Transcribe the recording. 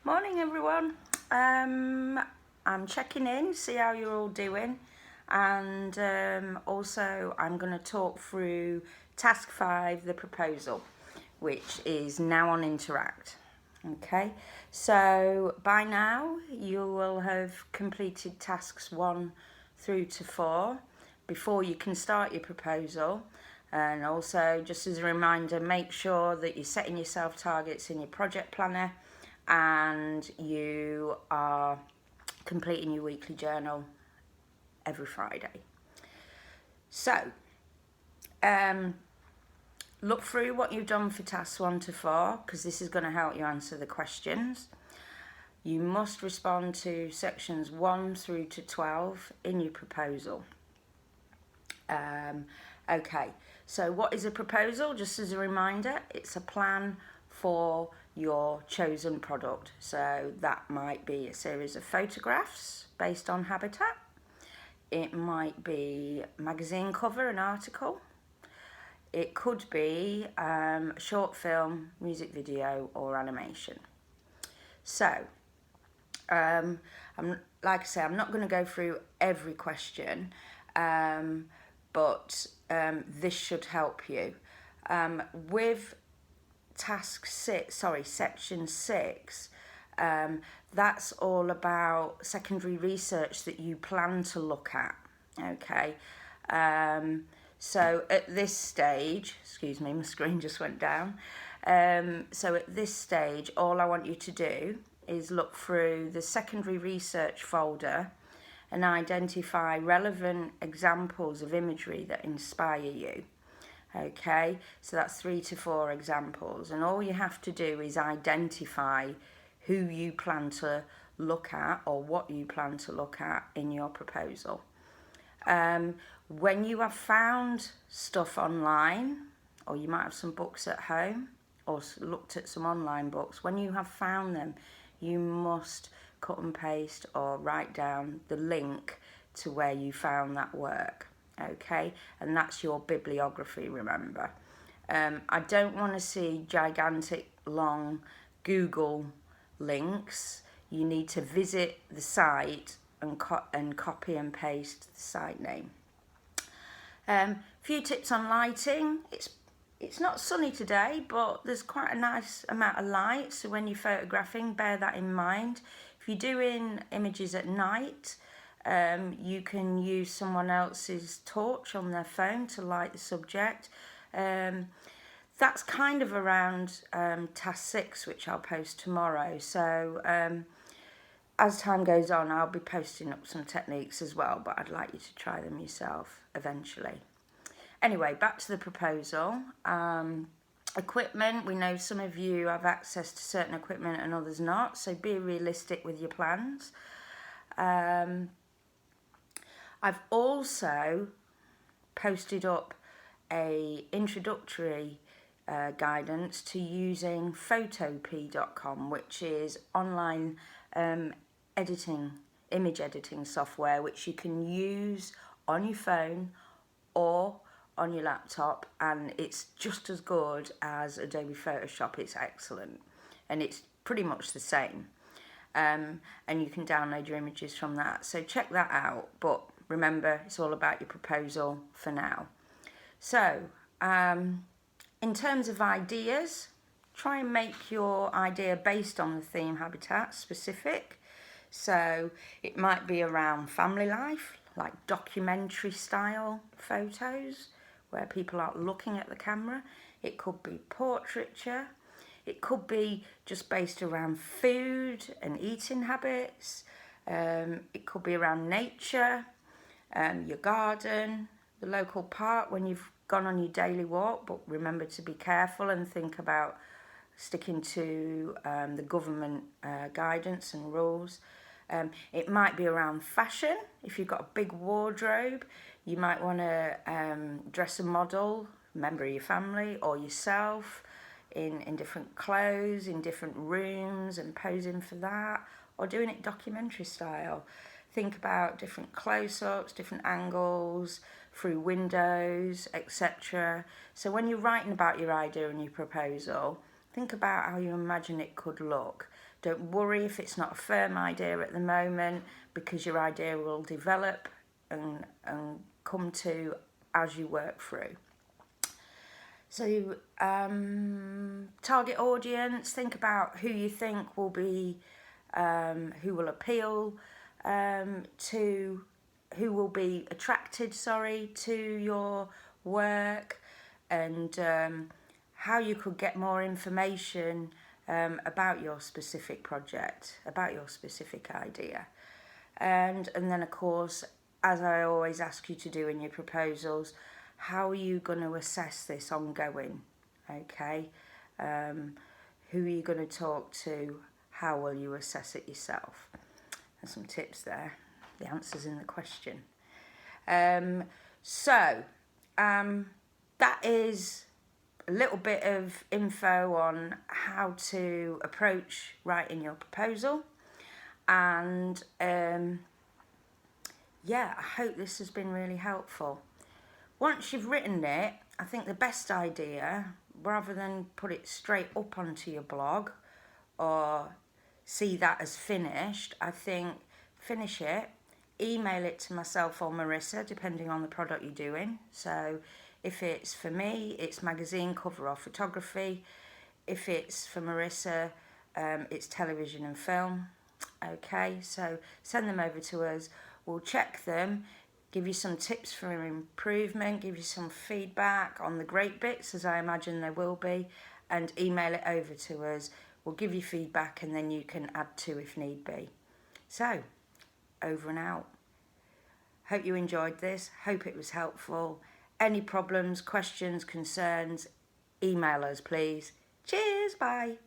Morning everyone. I'm checking in, see how you're all doing, and also I'm going to talk through task 5, the proposal, which is now on Interact. Okay, so by now you will have completed tasks 1 through to 4 before you can start your proposal. And also, just as a reminder, make sure that you're setting yourself targets in your project planner and you are completing your weekly journal every Friday. So, look through what you've done for tasks 1 to 4, because this is going to help you answer the questions. You must respond to sections 1 through to 12 in your proposal. Okay, so what is a proposal? Just as a reminder, it's a plan for your chosen product. So that might be a series of photographs based on habitat. It might be a magazine cover, an article. It could be a short film, music video, or animation. So, like I say, I'm not going to go through every question, but this should help you. With section 6, that's all about secondary research that you plan to look at. Okay, so at this stage, excuse me, my screen just went down. So at this stage, all I want you to do is look through the secondary research folder and identify relevant examples of imagery that inspire you. Okay, so that's 3 to 4 examples, and all you have to do is identify who you plan to look at or what you plan to look at in your proposal. When you have found stuff online, or you might have some books at home or looked at some online books, when you have found them, you must cut and paste or write down the link to where you found that work. Okay, and that's your bibliography, remember. I don't want to see gigantic long Google links. You need to visit the site and copy and paste the site name. Few tips on lighting. It's not sunny today, but there's quite a nice amount of light, so when you're photographing, bear that in mind. If you're doing images at night, you can use someone else's torch on their phone to light the subject. That's kind of around task 6, which I'll post tomorrow. So as time goes on, I'll be posting up some techniques as well, but I'd like you to try them yourself eventually. Anyway, back to the proposal. Equipment, we know some of you have access to certain equipment and others not, so be realistic with your plans. I've also posted up a introductory guidance to using photop.com, which is online image editing software, which you can use on your phone or on your laptop, and it's just as good as Adobe Photoshop. It's excellent, and it's pretty much the same. And you can download your images from that, so check that out. But remember, it's all about your proposal for now. So, in terms of ideas, try and make your idea based on the theme habitat specific. So it might be around family life, like documentary style photos where people are looking at the camera. It could be portraiture. It could be just based around food and eating habits. It could be around nature, your garden, the local park when you've gone on your daily walk, but remember to be careful and think about sticking to the government guidance and rules. It might be around fashion. If you've got a big wardrobe, you might want to dress a model, a member of your family or yourself, in different clothes, in different rooms, and posing for that, or doing it documentary style. Think about different close-ups, different angles, through windows, etc. So when you're writing about your idea and your proposal, Think about how you imagine it could look. Don't worry if it's not a firm idea at the moment, because your idea will develop and come to as you work through. So target audience, think about who you think will be, who will appeal to, who will be attracted, to your work, and how you could get more information about your specific project, about your specific idea. And then of course, as I always ask you to do in your proposals, how are you going to assess this ongoing? Okay, who are you going to talk to? How will you assess it yourself? There's some tips there. The answer's in the question. That is a little bit of info on how to approach writing your proposal. And yeah, I hope this has been really helpful. Once you've written it, I think the best idea, rather than put it straight up onto your blog or see that as finished, I think finish it, email it to myself or Marissa, depending on the product you're doing. So if it's for me, it's magazine cover or photography. If it's for Marissa, it's television and film. Okay, so send them over to us. We'll check them, give you some tips for improvement, give you some feedback on the great bits, as I imagine there will be, and email it over to us. We'll give you feedback and then you can add to if need be. So, over and out. Hope you enjoyed this. Hope it was helpful. Any problems, questions, concerns, email us please. Cheers, bye.